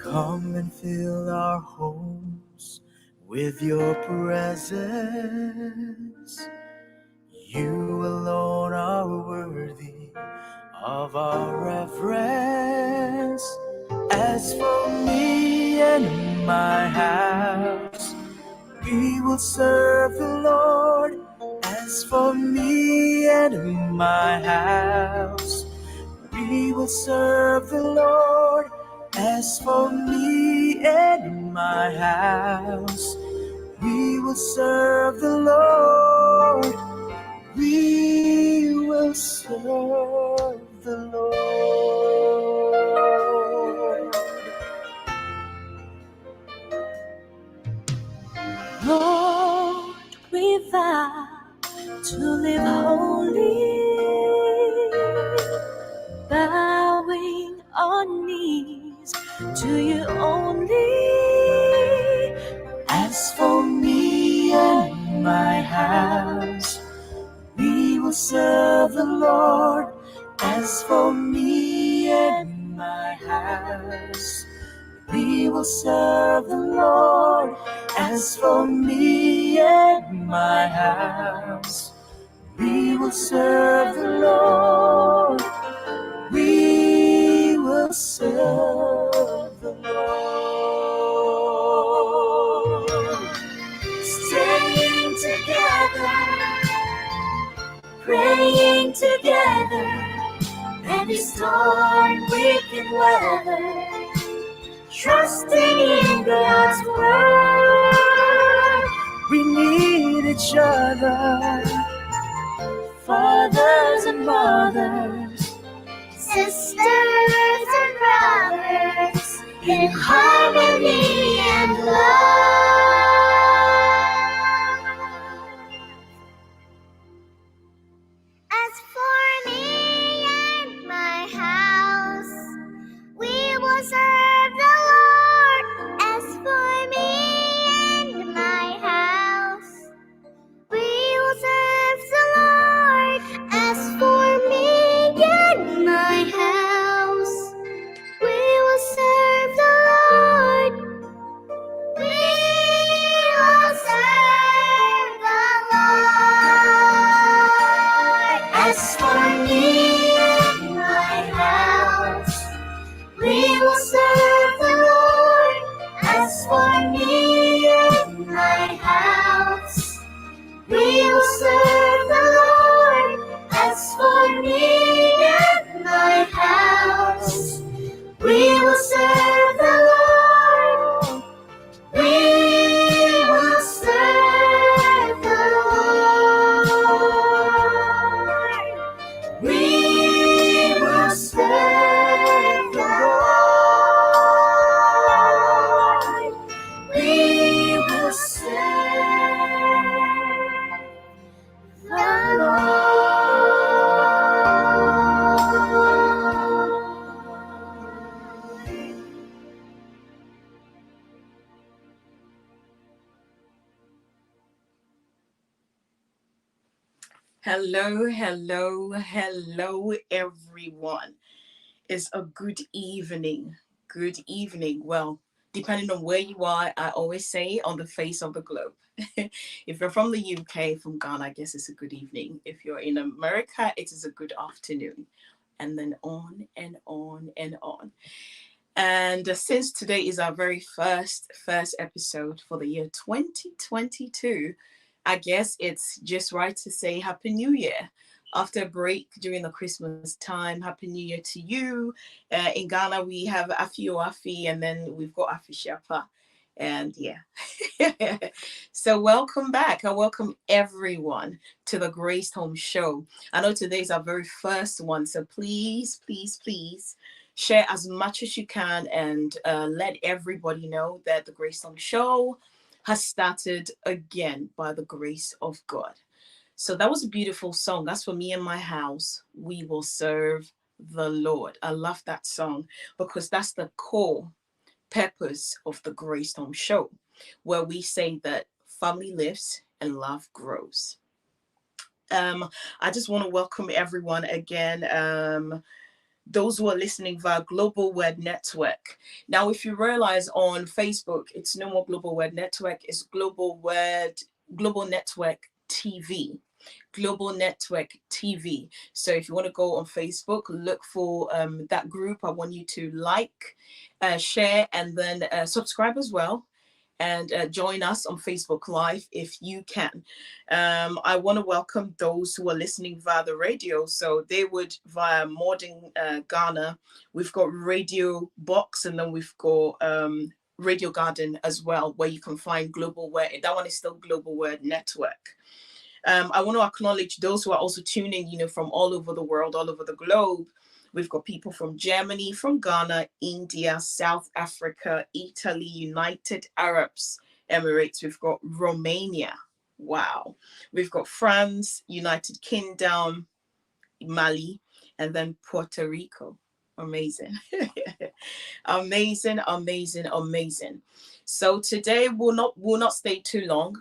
Come and fill our homes with your presence. You alone are worthy of our reverence. As for me and my house, we will serve the Lord. As for me and my house, we will serve the Lord. As for me and my house, we will serve the Lord. We will serve the Lord. Lord, we vow to live holy, bowing our knees to you only. As for me and my house, we will serve the Lord. As for me and my house, we will serve the Lord. As for me and my house, we will serve the Lord. We will serve the Lord. Staying together, praying together, any storm we can weather, trusting in God's word. We need each other, fathers and mothers, sisters and brothers, in harmony and love. As for me and my house, we will serve the Lord. As for me and my house, we will serve the Lord. As for me and my house, we will serve the Lord. We will serve the Lord. As for me and my house, we will serve the Lord. As for me and my house, we will serve the Lord. As for me and my house, we will serve the Lord. We will serve the Lord. We will serve the Lord. We will serve the Lord. Hello, hello, hello, everyone. It's a good evening. Good evening. Well, depending on where you are, I always say on the face of the globe. If you're from the UK, from Ghana, I guess it's a good evening. If you're in America, it is a good afternoon. And then on and on and on. And since today is our very first episode for the year 2022, I guess it's just right to say Happy New Year. After a break during the Christmas time, Happy New Year to you. In Ghana, we have Afi Oafi, and then we've got Afi Shapa. And yeah. So welcome back. I welcome everyone to the Graced Home Show. I know today's our very first one, so please, please, please share as much as you can and let everybody know that the Graced Home Show has started again by the grace of God. So that was a beautiful song. That's for me and my house. We will serve the Lord. I love that song because that's the core purpose of the Graced Home Show, where we say that family lives and love grows. I just want to welcome everyone again. those who are listening via Global Word Network. Now, if you realize on Facebook, it's no more Global Word Network, it's Global Network TV. Global Network TV. So if you want to go on Facebook, look for that group. I want you to like, share, and then subscribe as well. And join us on Facebook Live if you can. I want to welcome those who are listening via the radio. So they would via Modern Ghana. We've got Radio Box, and then we've got Radio Garden as well, where you can find Global Word. That one is still Global Word Network. I want to acknowledge those who are also tuning, from all over the world, all over the globe. We've got people from Germany, from Ghana, India, South Africa, Italy, United Arab Emirates. We've got Romania. Wow. We've got France, United Kingdom, Mali, and then Puerto Rico. Amazing. Amazing, amazing, amazing. So today we'll not stay too long.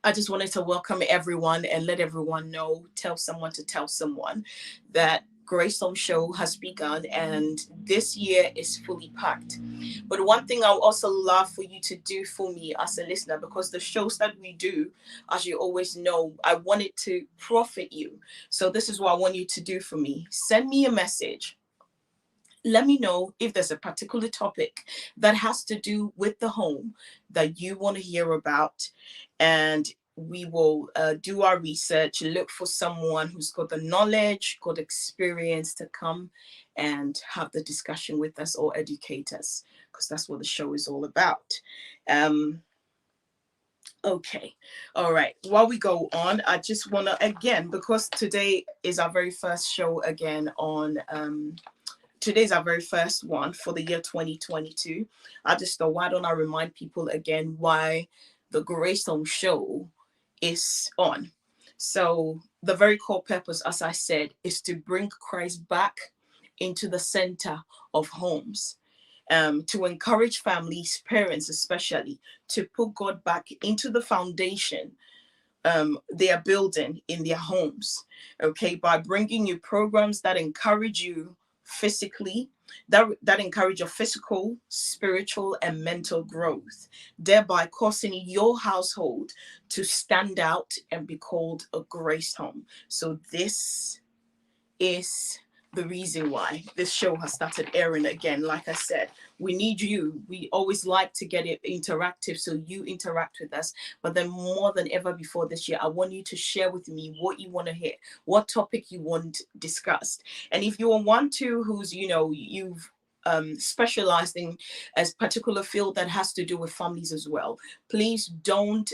I just wanted to welcome everyone and let everyone know, tell someone to tell someone that Greystone Show has begun and this year is fully packed. But one thing I would also love for you to do for me as a listener, because the shows that we do, as you always know, I want it to profit you. So this is what I want you to do for me. Send me a message. Let me know if there's a particular topic that has to do with the home that you want to hear about. And we will do our research, look for someone who's got the knowledge, got experience to come and have the discussion with us or educate us, because that's what the show is all about. Okay. All right. While we go on, I just want to, again, because today is our very first show again on today's our very first one for the year 2022. I just thought, why don't I remind people again why the Greystone Show is on. So the very core purpose, as I said, is to bring Christ back into the center of homes, to encourage families, parents especially, to put God back into the foundation they are building in their homes, okay, by bringing you programs that encourage you physically, that encourage your physical, spiritual, and mental growth, thereby causing your household to stand out and be called a grace home. So this is the reason why this show has started airing again. Like I said, we need you. We always like to get it interactive, so you interact with us. But then more than ever before this year, I want you to share with me what you want to hear, what topic you want discussed. And if you are one too who's, you've specialized in a particular field that has to do with families as well, please don't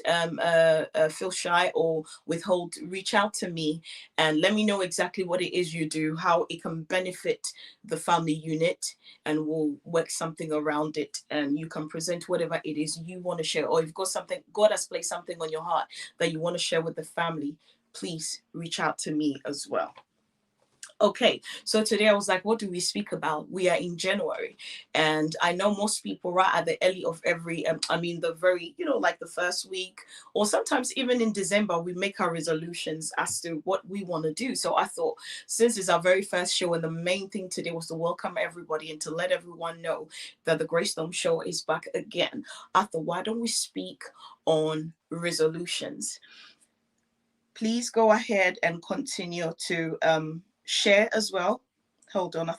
feel shy or withhold. Reach out to me and let me know exactly what it is you do, how it can benefit the family unit, and we'll work something around it. And you can present whatever it is you want to share, or if you've got something, God has placed something on your heart that you want to share with the family, please reach out to me as well. Okay, so today I was like, what do we speak about? We are in January, and I know most people right at the early of every, the very, like the first week, or sometimes even in December, we make our resolutions as to what we want to do. So I thought, since it's our very first show, and the main thing today was to welcome everybody and to let everyone know that the Greystone Show is back again, I thought, why don't we speak on resolutions? Please go ahead and continue to share as well. Hold on, I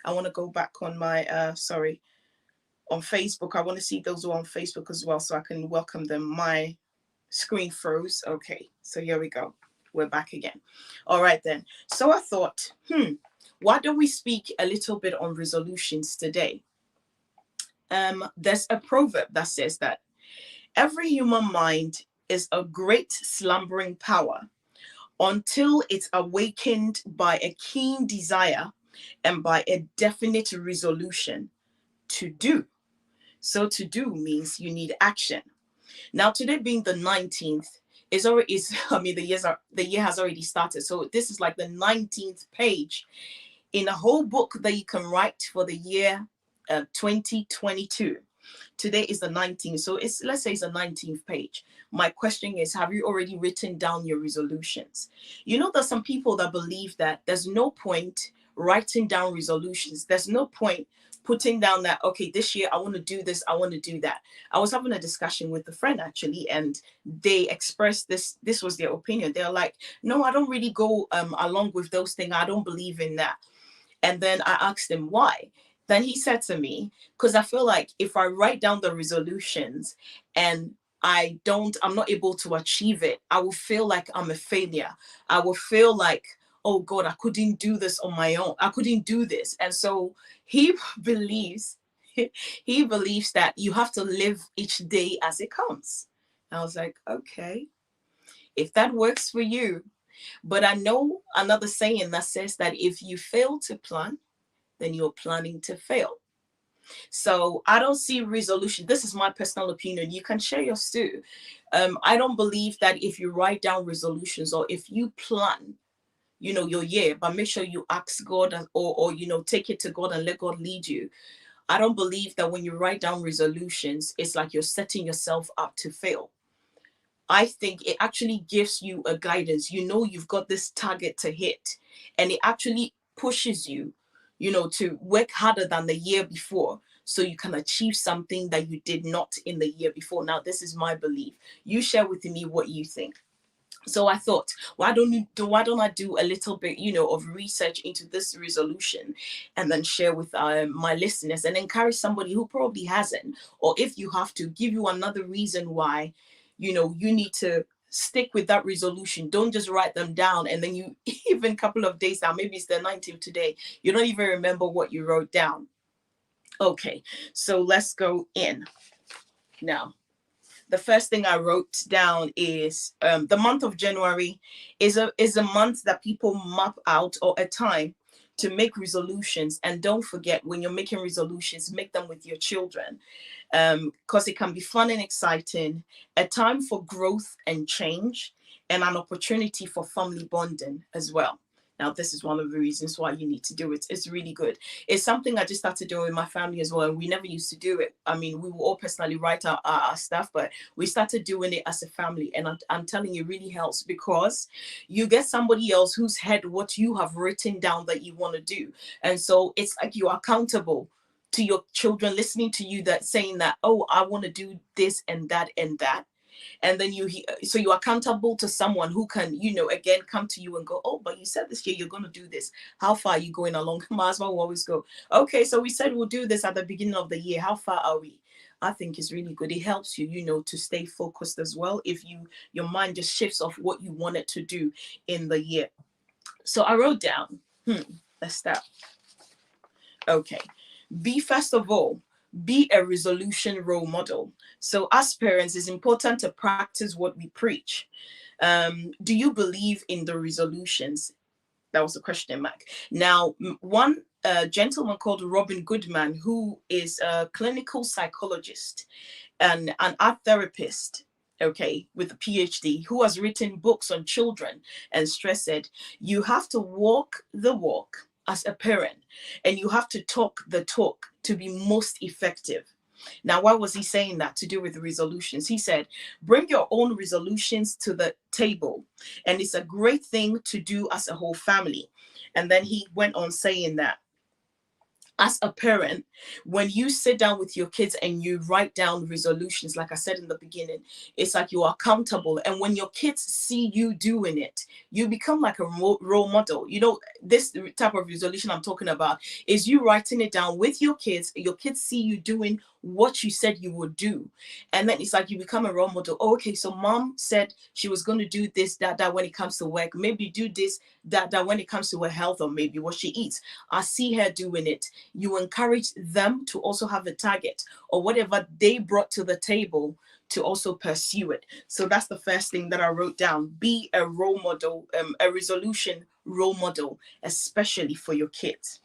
want to go back on my on Facebook. I want to see those who are on Facebook as well, so I can welcome them. My screen froze. Okay, so here we go, we're back again. All right then, so I thought, why don't we speak a little bit on resolutions today? There's a proverb that says that every human mind is a great slumbering power until it's awakened by a keen desire and by a definite resolution to do. So to do means you need action. Now, today being the 19th, the year has already started. So this is like the 19th page in a whole book that you can write for the year 2022. Today is the 19th, so let's say it's the 19th page. My question is, have you already written down your resolutions? There's some people that believe that there's no point writing down resolutions. There's no point putting down that, okay, this year I want to do this, I want to do that. I was having a discussion with a friend actually, and they expressed this was their opinion. They're like, no, I don't really go along with those things. I don't believe in that. And then I asked him why. Then he said to me, because I feel like if I write down the resolutions and I'm not able to achieve it, I will feel like I'm a failure. I will feel like, oh God, I couldn't do this on my own. I couldn't do this. And so he believes, he believes that you have to live each day as it comes. I was like, okay, if that works for you. But I know another saying that says that if you fail to plan, then you're planning to fail. So I don't see resolution. This is my personal opinion. You can share yours too. I don't believe that if you write down resolutions or if you plan, your year, but make sure you ask God or take it to God and let God lead you. I don't believe that when you write down resolutions, it's like you're setting yourself up to fail. I think it actually gives you a guidance. You've got this target to hit, and it actually pushes you, to work harder than the year before so you can achieve something that you did not in the year before. Now, this is my belief. You share with me what you think. So I thought, why don't I do a little bit, of research into this resolution and then share with my listeners and encourage somebody who probably hasn't, or if you have to, give you another reason why, you need to stick with that resolution. Don't just write them down and then you even a couple of days now, maybe it's the 19th today, you don't even remember what you wrote down. Okay, so let's go in now. The first thing I wrote down is the month of January is a month that people map out, or a time to make resolutions. And don't forget, when you're making resolutions, make them with your children, because it can be fun and exciting, a time for growth and change, and an opportunity for family bonding as well. Now, this is one of the reasons why you need to do it. It's really good. It's something I just started doing with my family as well. And we never used to do it. I mean, we will all personally write our stuff, but we started doing it as a family. And I'm telling you, it really helps because you get somebody else who's had what you have written down that you want to do. And so it's like you are accountable to your children listening to you, that saying that, oh, I want to do this and that and that. And then so you're accountable to someone who can, again, come to you and go, oh, but you said this year you're going to do this. How far are you going along? My husband will always go, okay, so we said we'll do this at the beginning of the year. How far are we? I think it's really good. It helps you, to stay focused as well. If your mind just shifts off what you wanted to do in the year. So I wrote down, let's start. Okay. First of all, be a resolution role model. So as parents, it's important to practice what we preach. Do you believe in the resolutions? That was a question mark. Now, one gentleman called Robin Goodman, who is a clinical psychologist and an art therapist, okay, with a PhD, who has written books on children and stress, said, you have to walk the walk as a parent, and you have to talk the talk to be most effective. Now, why was he saying that? To do with the resolutions. He said, bring your own resolutions to the table, and it's a great thing to do as a whole family. And then he went on saying that as a parent, when you sit down with your kids and you write down resolutions, like I said in the beginning, it's like you are accountable. And when your kids see you doing it, you become like a role model. This type of resolution I'm talking about is you writing it down with your kids. Your kids see you doing what you said you would do. And then it's like you become a role model. Oh, okay, so mom said she was going to do this, that when it comes to work. Maybe do this, that when it comes to her health, or maybe what she eats. I see her doing it. You encourage them to also have a target or whatever they brought to the table to also pursue it. So that's the first thing that I wrote down. Be a role model, a resolution role model, especially for your kids.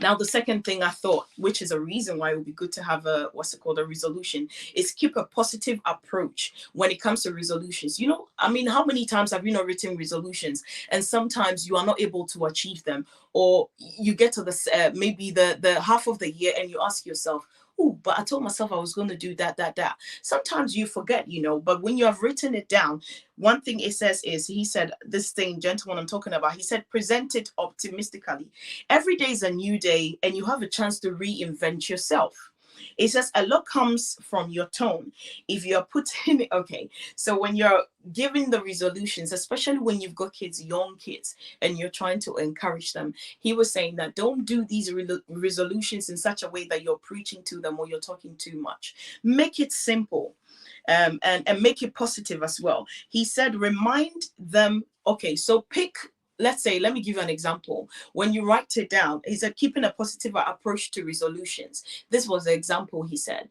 Now, the second thing I thought, which is a reason why it would be good to have a resolution, is keep a positive approach when it comes to resolutions. How many times have you not written resolutions and sometimes you are not able to achieve them, or you get to maybe the half of the year and you ask yourself, oh, but I told myself I was going to do that. Sometimes you forget, but when you have written it down, one thing it says is, he said, this thing, gentleman I'm talking about, he said, present it optimistically. Every day is a new day and you have a chance to reinvent yourself. It says a lot comes from your tone. If you're putting, okay, so when you're giving the resolutions, especially when you've got kids, young kids, and you're trying to encourage them, he was saying that don't do these resolutions in such a way that you're preaching to them or you're talking too much. Make it simple. And make it positive as well. He said, remind them, okay, so pick, let's say, let me give you an example. When you write it down, he said, keeping a positive approach to resolutions. This was the example he said.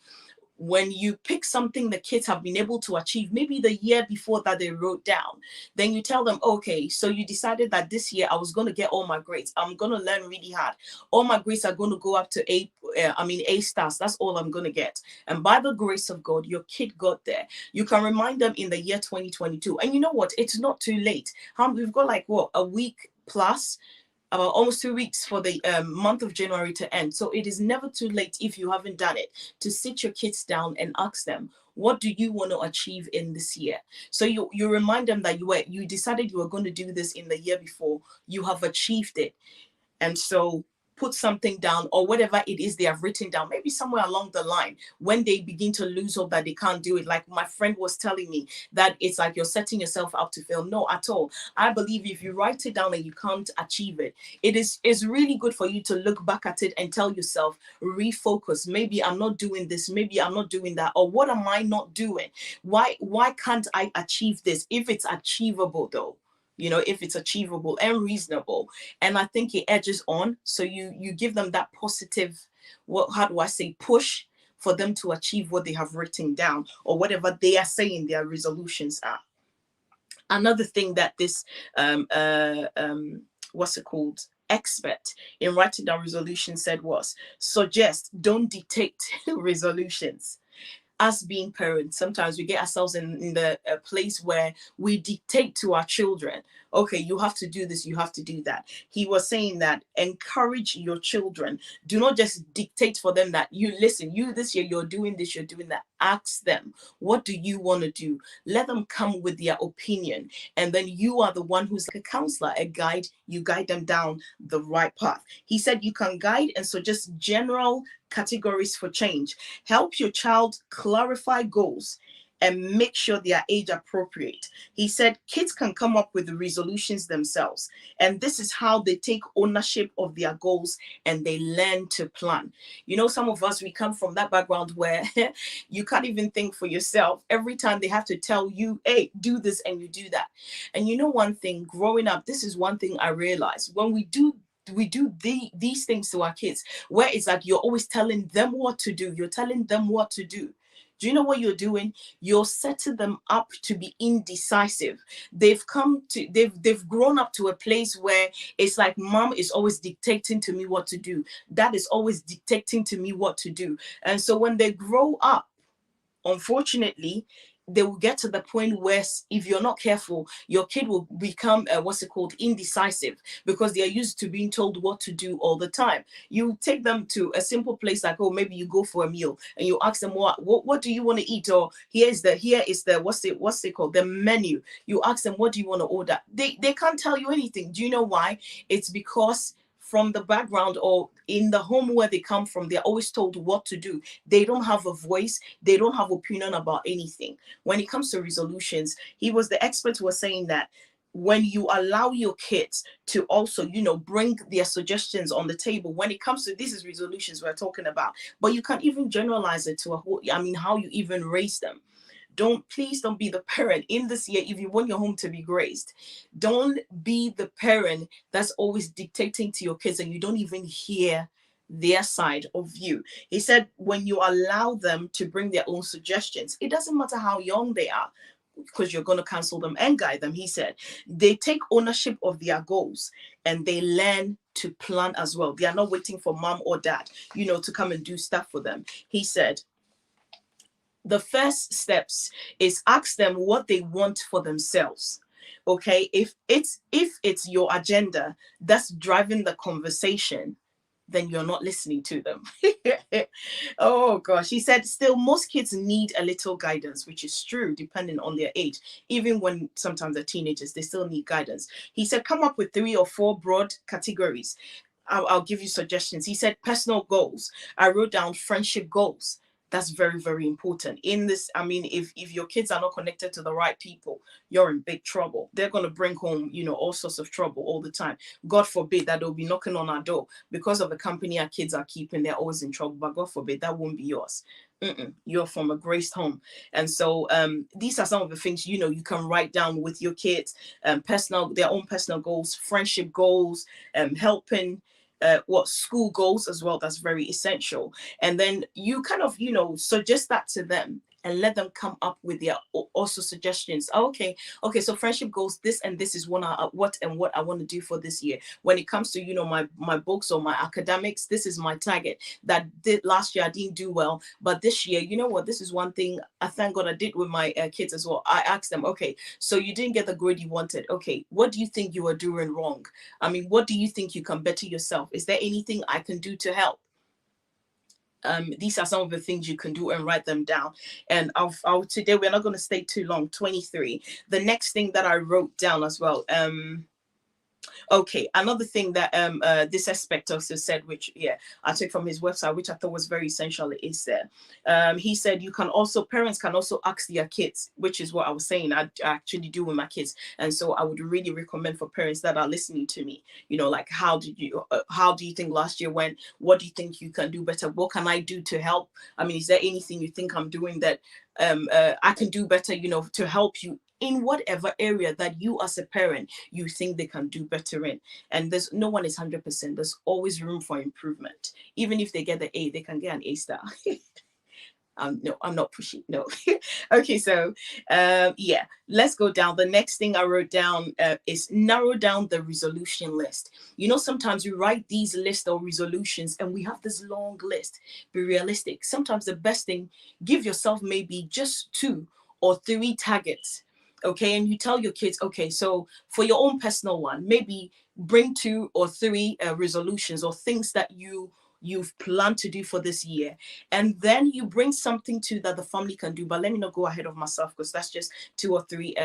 When you pick something the kids have been able to achieve, maybe the year before that they wrote down, then you tell them, okay, so you decided that this year I was going to get all my grades. I'm going to learn really hard. All my grades are going to go up to A stars. That's all I'm going to get. And by the grace of God, your kid got there. You can remind them in the year 2022. And you know what? It's not too late. We've got like, what, a week plus? About almost 2 weeks for the month of January to end. So it is never too late, if you haven't done it, to sit your kids down and ask them, what do you want to achieve in this year? So you remind them that you decided you were going to do this in the year before. You have achieved it. And so put something down, or whatever it is they have written down, maybe somewhere along the line, when they begin to lose hope that they can't do it. Like my friend was telling me, that it's like you're setting yourself up to fail. No, at all. I believe if you write it down and you can't achieve it, it's really good for you to look back at it and tell yourself, refocus. Maybe I'm not doing this. Maybe I'm not doing that. Or what am I not doing? Why can't I achieve this? If it's achievable though, if it's achievable and reasonable. And I think it edges on. So you give them that positive, how do I say, push for them to achieve what they have written down or whatever they are saying their resolutions are. Another thing that this, what's it called? Expert in writing down resolutions said was, suggest, don't dictate resolutions. Us being parents, sometimes we get ourselves in the place where we dictate to our children, okay, you have to do this, you have to do that. He was saying that encourage your children. Do not just dictate for them that you listen, you this year you're doing this, you're doing that. Ask them, what do you want to do? Let them come with their opinion. And then you are the one who's like a counselor, a guide. You guide them down the right path. He said you can guide and suggest general categories for change. Help your child clarify goals and make sure they are age appropriate. He said kids can come up with the resolutions themselves, and this is how they take ownership of their goals and they learn to plan. Some of us, we come from that background where you can't even think for yourself. Every time they have to tell you, hey, do this, and you do that. And one thing, growing up, this is one thing I realized. When we do these things to our kids, where it's like you're always telling them what to do, you're telling them what to do. Do you know what you're doing? You're setting them up to be indecisive. They've grown up to a place where it's like mom is always dictating to me what to do. Dad is always dictating to me what to do. And so when they grow up, unfortunately, they will get to the point where, if you're not careful, your kid will become indecisive, because they are used to being told what to do all the time. You take them to a simple place like, oh, maybe you go for a meal and you ask them what do you want to eat, or here is the what's it called, the menu. You ask them, what do you want to order? They can't tell you anything. Do you know why? It's because from the background or in the home where they come from, they're always told what to do. They don't have a voice. They don't have opinion about anything. When it comes to resolutions, the expert was saying that when you allow your kids to also, bring their suggestions on the table, when it comes to, this is resolutions we're talking about, but you can even generalize it to how you even raise them. Please don't be the parent in this year. If you want your home to be graced, don't be the parent that's always dictating to your kids and you don't even hear their side of you. He said, when you allow them to bring their own suggestions, it doesn't matter how young they are, because you're going to counsel them and guide them. He said, they take ownership of their goals and they learn to plan as well. They are not waiting for mom or dad, to come and do stuff for them. He said, the first steps is ask them what they want for themselves. Okay, if it's your agenda that's driving the conversation, then you're not listening to them. Oh gosh, he said still most kids need a little guidance, which is true depending on their age. Even when sometimes they're teenagers, they still need guidance. He said come up with 3 or 4 broad categories. I'll give you suggestions. He said personal goals. I wrote down friendship goals. That's very, very important in this. I mean, if your kids are not connected to the right people, you're in big trouble. They're going to bring home, all sorts of trouble all the time. God forbid that they'll be knocking on our door because of the company our kids are keeping. They're always in trouble, but God forbid that won't be yours. You're from a graced home. And so these are some of the things you can write down with your kids. Their own personal goals, friendship goals, helping, what school goals as well. That's very essential. And then you kind of suggest that to them and let them come up with their also suggestions. Okay, so friendship goals, this and this is what I want to do for this year. When it comes to my books or my academics, this is my target. That last year I didn't do well, but this year, what, this is one thing I thank God I did with my kids as well. I asked them, okay, so you didn't get the grade you wanted. Okay, what do you think you are doing wrong? I mean, what do you think you can better yourself? Is there anything I can do to help? These are some of the things you can do and write them down. And today we're not going to stay too long. 23. The next thing that I wrote down as well. Okay, another thing that this aspect also said, which I took from his website, which I thought was very essential, is that he said parents can also ask their kids, which is what I was saying I actually do with my kids. And so I would really recommend for parents that are listening to me, like how do you think last year went? What do you think you can do better? What can I do to help? I mean, is there anything you think I'm doing that I can do better, to help you in whatever area that you as a parent you think they can do better in? And there's no one is 100%. There's always room for improvement. Even if they get the A, they can get an A star. No, I'm not pushy. No. Okay, so let's go down. The next thing I wrote down is narrow down the resolution list. Sometimes we write these lists or resolutions and we have this long list. Be realistic. Sometimes the best thing, give yourself maybe just 2 or 3 targets. Okay, and you tell your kids, okay, so for your own personal one, maybe bring 2 or 3 resolutions or things that you've planned to do for this year, and then you bring something to that the family can do. But let me not go ahead of myself, because that's just 2 or 3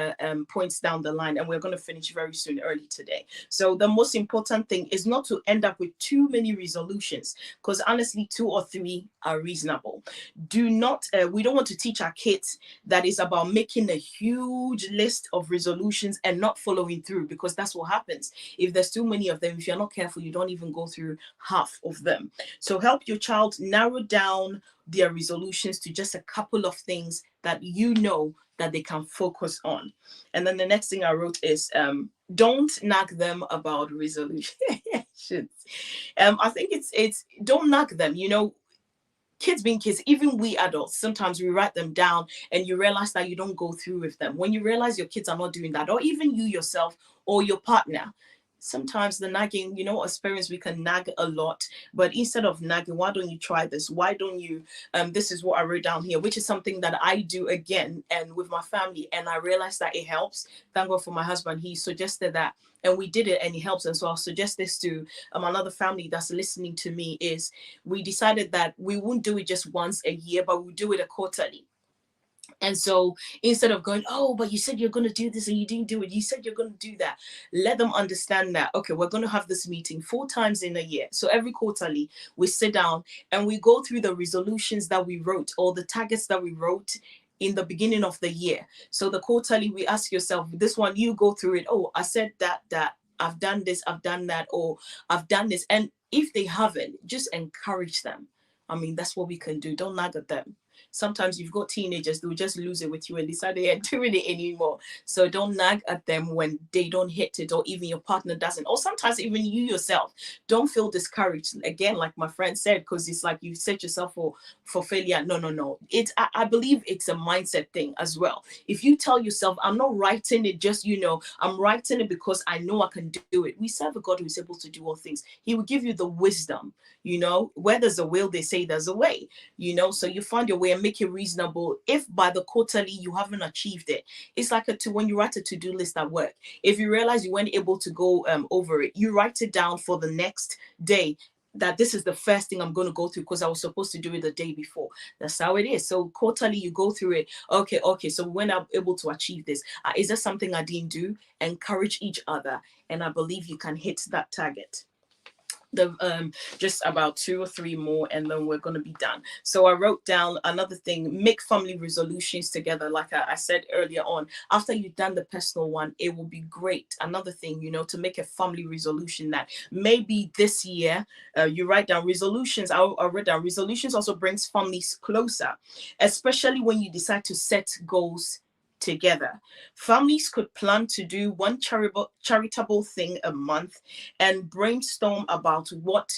points down the line, and we're going to finish very soon, early today. So the most important thing is not to end up with too many resolutions, because honestly 2 or 3 are reasonable. We don't want to teach our kids that it's about making a huge list of resolutions and not following through, because that's what happens. If there's too many of them, if you're not careful, you don't even go through half of them. So help your child narrow down their resolutions to just a couple of things that that they can focus on. And then the next thing I wrote is don't nag them about resolutions. I think it's don't nag them. Kids being kids, even we adults, sometimes we write them down and you realize that you don't go through with them. When you realize your kids are not doing that, or even you yourself or your partner, sometimes the nagging, as parents, we can nag a lot. But instead of nagging, why don't you try this? Why don't you, this is what I wrote down here, which is something that I do again and with my family. And I realized that it helps. Thank God for my husband. He suggested that and we did it and it helps. And so I'll suggest this to another family that's listening to me, is we decided that we won't do it just once a year, but we'll do it a quarterly. And so instead of going, oh, but you said you're going to do this and you didn't do it, you said you're going to do that, let them understand that, okay, we're going to have this meeting 4 times in a year. So every quarterly, we sit down and we go through the resolutions that we wrote or the targets that we wrote in the beginning of the year. So the quarterly, we ask yourself, this one, you go through it. Oh, I said that, I've done this, I've done that, or I've done this. And if they haven't, just encourage them. I mean, that's what we can do. Don't nag at them. Sometimes you've got teenagers, they'll just lose it with you and decide they ain't doing it anymore. So don't nag at them when they don't hit it, or even your partner doesn't. Or sometimes even you yourself don't feel discouraged. Again, like my friend said, because it's like you set yourself for failure. No. I believe it's a mindset thing as well. If you tell yourself, I'm not writing it just, I'm writing it because I know I can do it. We serve a God who is able to do all things. He will give you the wisdom, where there's a will, they say there's a way, so you find your way and make it reasonable. If by the quarterly you haven't achieved it, it's like when you write a to-do list at work. If you realize you weren't able to go over it, you write it down for the next day. that this is the first thing I'm going to go through because I was supposed to do it the day before. That's how it is. So quarterly, you go through it. Okay. So when I'm able to achieve this, is there something I didn't do? Encourage each other, and I believe you can hit that target. The just about 2 or 3 more and then we're going to be done. So I wrote down another thing: make family resolutions together. Like I said earlier on, after you've done the personal one, it will be great, another thing, to make a family resolution that maybe this year, you write down resolutions. I read down resolutions also brings families closer, especially when you decide to set goals together. Families could plan to do one charitable thing a month and brainstorm about what,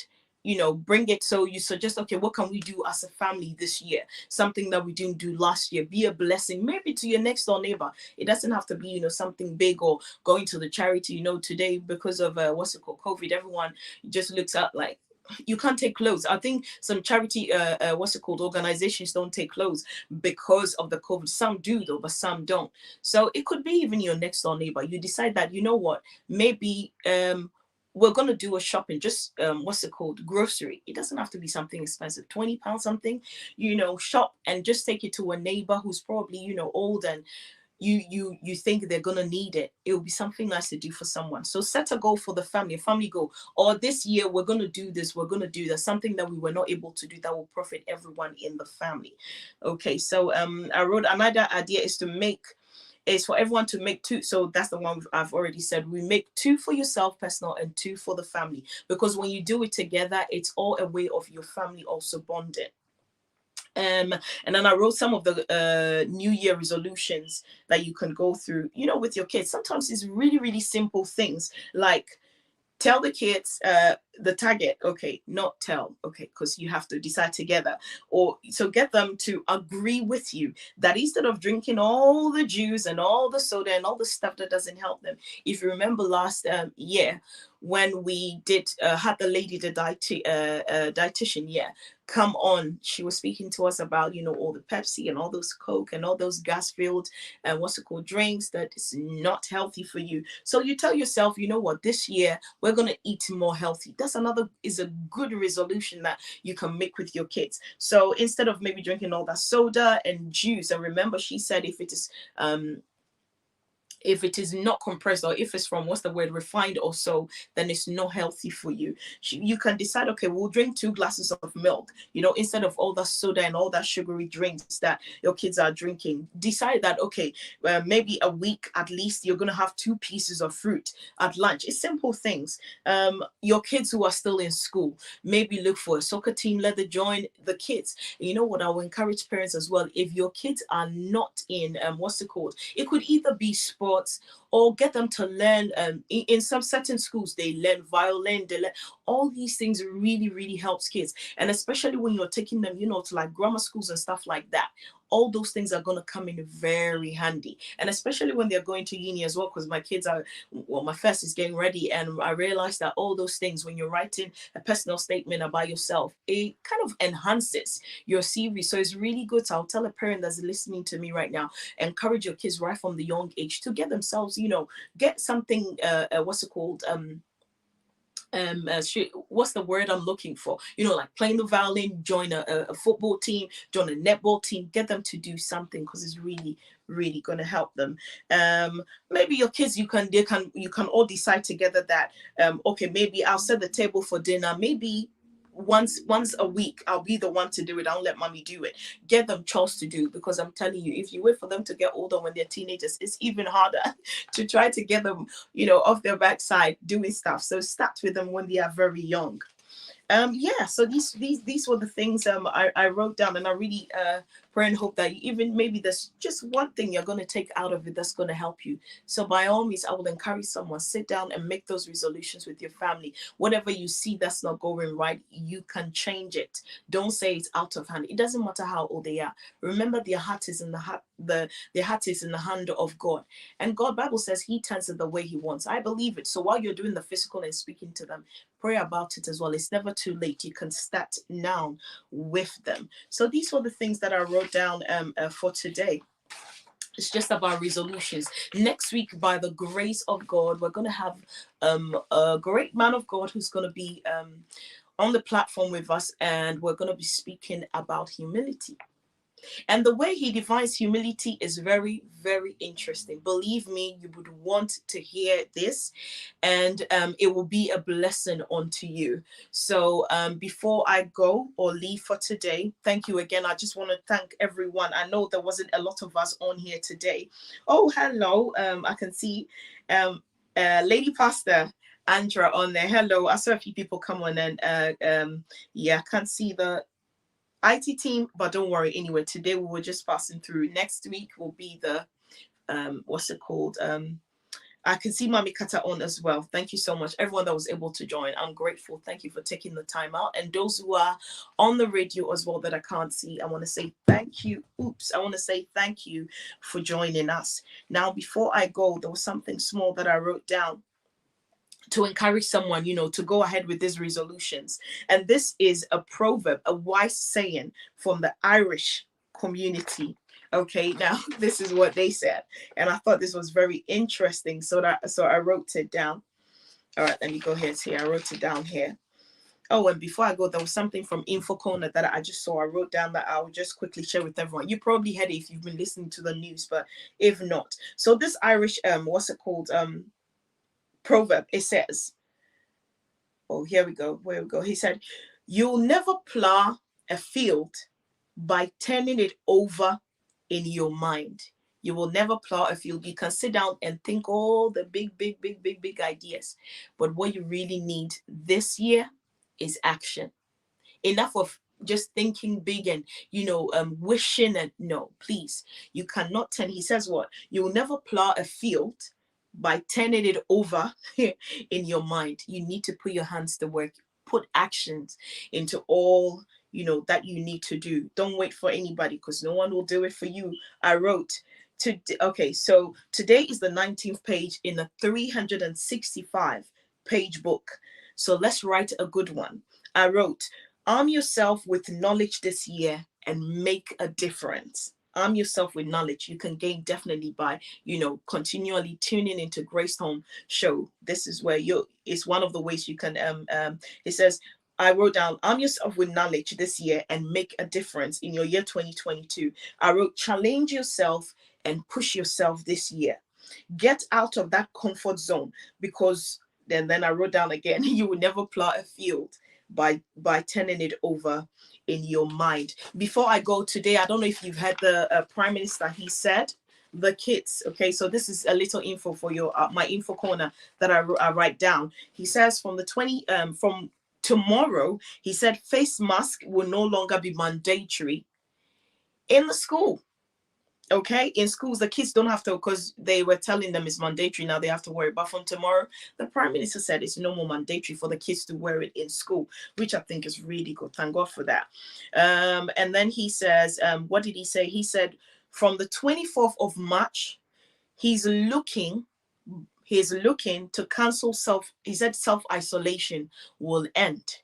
bring it. So you suggest, okay, what can we do as a family this year? Something that we didn't do last year. Be a blessing maybe to your next door neighbor. It doesn't have to be, something big or going to the charity. Today, because of what's it called, COVID, everyone just looks at like, you can't take clothes. I think some charity what's it called, organizations don't take clothes because of the COVID. Some do though, but some don't. So it could be even your next door neighbor. You decide that, what, maybe we're gonna do a shopping, just what's it called, grocery. It doesn't have to be something expensive, £20 something, shop and just take it to a neighbor who's probably, old, and you think they're gonna need it. It will be something nice to do for someone. So set a goal for the family, a family goal. Or this year we're gonna do this, we're gonna do that, something that we were not able to do that will profit everyone in the family. Okay, so I wrote another idea is for everyone to make 2. So that's the one I've already said. We make 2 for yourself, personal, and 2 for the family. Because when you do it together, it's all a way of your family also bonding. And then I wrote some of the New Year resolutions that you can go through, with your kids. Sometimes it's really, really simple things like tell the kids the target. Okay, not tell. Okay, because you have to decide together. Or so get them to agree with you that instead of drinking all the juice and all the soda and all the stuff that doesn't help them. If you remember last year when we did had the lady, the dietitian, come on, she was speaking to us about all the Pepsi and all those Coke and all those gas filled and what's it called, drinks that is not healthy for you. So you tell yourself, what, this year we're going to eat more healthy. That's is a good resolution that you can make with your kids. So instead of maybe drinking all that soda and juice, and remember she said if it is not compressed, or if it's from, what's the word, refined or so, then it's not healthy for you. You can decide, okay, we'll drink 2 glasses of milk, instead of all that soda and all that sugary drinks that your kids are drinking. Decide that, okay, maybe a week at least you're going to have 2 pieces of fruit at lunch. It's simple things. Your kids who are still in school, maybe look for a soccer team, let them join the kids. And you know what, I will encourage parents as well, if your kids are not in what's it called, it could either be sport or get them to learn in some certain schools they learn violin, they learn all these things. Really, really helps kids, and especially when you're taking them to like grammar schools and stuff like that. All those things are going to come in very handy, and especially when they're going to uni as well, because my kids are, well, my first is getting ready, and I realized that all those things, when you're writing a personal statement about yourself, it kind of enhances your CV. So it's really good. So I'll tell a parent that's listening to me right now, encourage your kids right from the young age to get themselves, get something what's it called, what's the word I'm looking for, like playing the violin, join a football team, join a netball team, get them to do something, because it's really, really going to help them. Maybe your kids, you can all decide together that okay, maybe I'll set the table for dinner, maybe once a week I'll be the one to do it. I'll let mommy do it. Get them chores to do, because I'm telling you, if you wait for them to get older when they're teenagers, it's even harder to try to get them off their backside doing stuff. So start with them when they are very young. So these were the things I wrote down, and I really pray and hope that even maybe there's just one thing you're going to take out of it that's going to help you. So by all means, I would encourage someone, sit down and make those resolutions with your family. Whatever you see that's not going right, you can change it. Don't say it's out of hand. It doesn't matter how old they are. Remember, their heart is in their heart is in the hand of God, and God, Bible says, He turns it the way He wants. I believe it. So while you're doing the physical and speaking to them, pray about it as well. It's never too late. You can start now with them. So these were the things that I wrote down for today. It's just about resolutions. Next week, by the grace of God, we're going to have a great man of God who's going to be on the platform with us, and we're going to be speaking about humility. And the way he defines humility is very, very interesting. Believe me, you would want to hear this, and it will be a blessing unto you. So before I go or leave for today, thank you again. I just want to thank everyone. I know there wasn't a lot of us on here today. Oh, hello. I can see Lady Pastor Andra on there. Hello. I saw a few people come on, and yeah, I can't see the IT team, but don't worry. Anyway, today we were just passing through. Next week will be the what's it called? I can see Mami Kata on as well. Thank you so much, everyone that was able to join. I'm grateful. Thank you for taking the time out, and those who are on the radio as well that I can't see, I want to say thank you. I want to say thank you for joining us. Now, before I go, there was something small that I wrote down to encourage someone, to go ahead with these resolutions. And this is a proverb, a wise saying from the Irish community. Okay, now this is what they said. And I thought this was very interesting. So I wrote it down. All right, let me go ahead here. I wrote it down here. Oh, and before I go, there was something from Info Corner that I just saw. I wrote down that I will just quickly share with everyone. You probably heard it if you've been listening to the news, but if not. So this Irish, what's it called? Proverb, it says, oh, here we go. Where we go. He said, you'll never plow a field by turning it over in your mind. You will never plow a field. You can sit down and think all the big ideas. But what you really need this year is action. Enough of just thinking big and wishing, and no, please, you cannot turn. He says what? You will never plow a field by turning it over in your mind. You need to put your hands to work, put actions into all that you need to do. Don't wait for anybody, because no one will do it for you. I wrote okay, so today is the 19th page in a 365 page book, so let's write a good one. I wrote, arm yourself with knowledge this year and make a difference. Arm yourself with knowledge. You can gain definitely by continually tuning into Grace Home Show. This is where it's one of the ways you can it says, I wrote down, arm yourself with knowledge this year and make a difference in your year 2022. I wrote, challenge yourself and push yourself this year. Get out of that comfort zone, because then I wrote down again, you will never plow a field by turning it over in your mind. Before I go today, I don't know if you've heard the Prime Minister. He said the kids, okay, so this is a little info for your my info corner that I write down. He says from tomorrow, he said face mask will no longer be mandatory in the school. Okay, in schools, the kids don't have to, because they were telling them it's mandatory. Now they have to wear it. But from tomorrow, the Prime Minister said it's no more mandatory for the kids to wear it in school, which I think is really good. Thank God for that. And then he says, what did he say? He said from the 24th of March, he's looking to cancel self-isolation will end.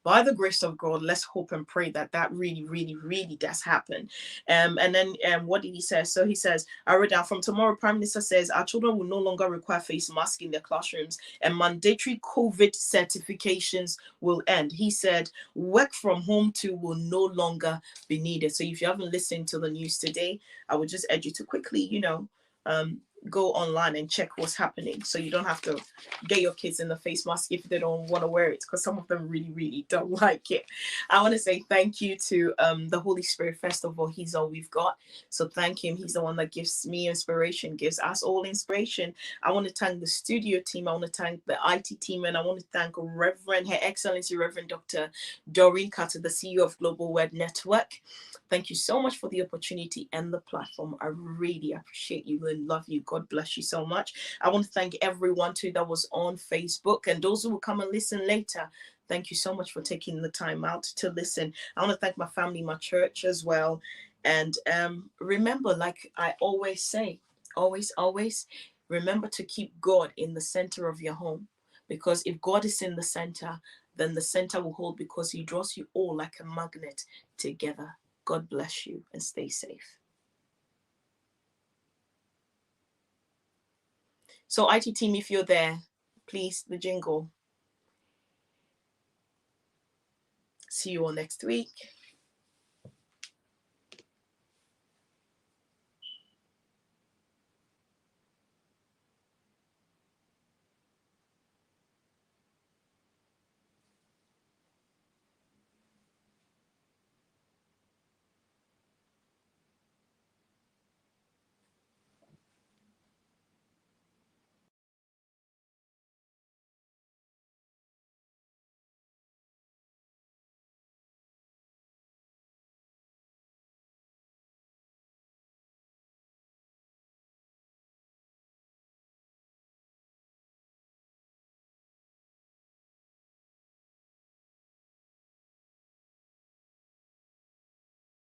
By the grace of God, let's hope and pray that really, really, really does happen. And then what did he say? So he says, I wrote down, from tomorrow, Prime Minister says our children will no longer require face masks in their classrooms, and mandatory COVID certifications will end. He said work from home too will no longer be needed. So if you haven't listened to the news today, I would just urge you to quickly, go online and check what's happening, so you don't have to get your kids in the face mask if they don't want to wear it, because some of them really, really don't like it. I want to say thank you to the Holy Spirit. First of all, he's all we've got, so thank him. He's the one that gives me inspiration, gives us all inspiration. I want to thank the studio team, I want to thank the IT team, and I want to thank Her Excellency Reverend Dr. Lauryn Carter, the CEO of Global Word Network. Thank you so much for the opportunity and the platform. I really appreciate you and love you. God bless you so much. I want to thank everyone too that was on Facebook, and those who will come and listen later. Thank you so much for taking the time out to listen. I want to thank my family, my church as well. And remember, like I always say, always remember to keep God in the center of your home, because if God is in the center, then the center will hold, because he draws you all like a magnet together. God bless you and stay safe. So IT team, if you're there, please, the jingle. See you all next week.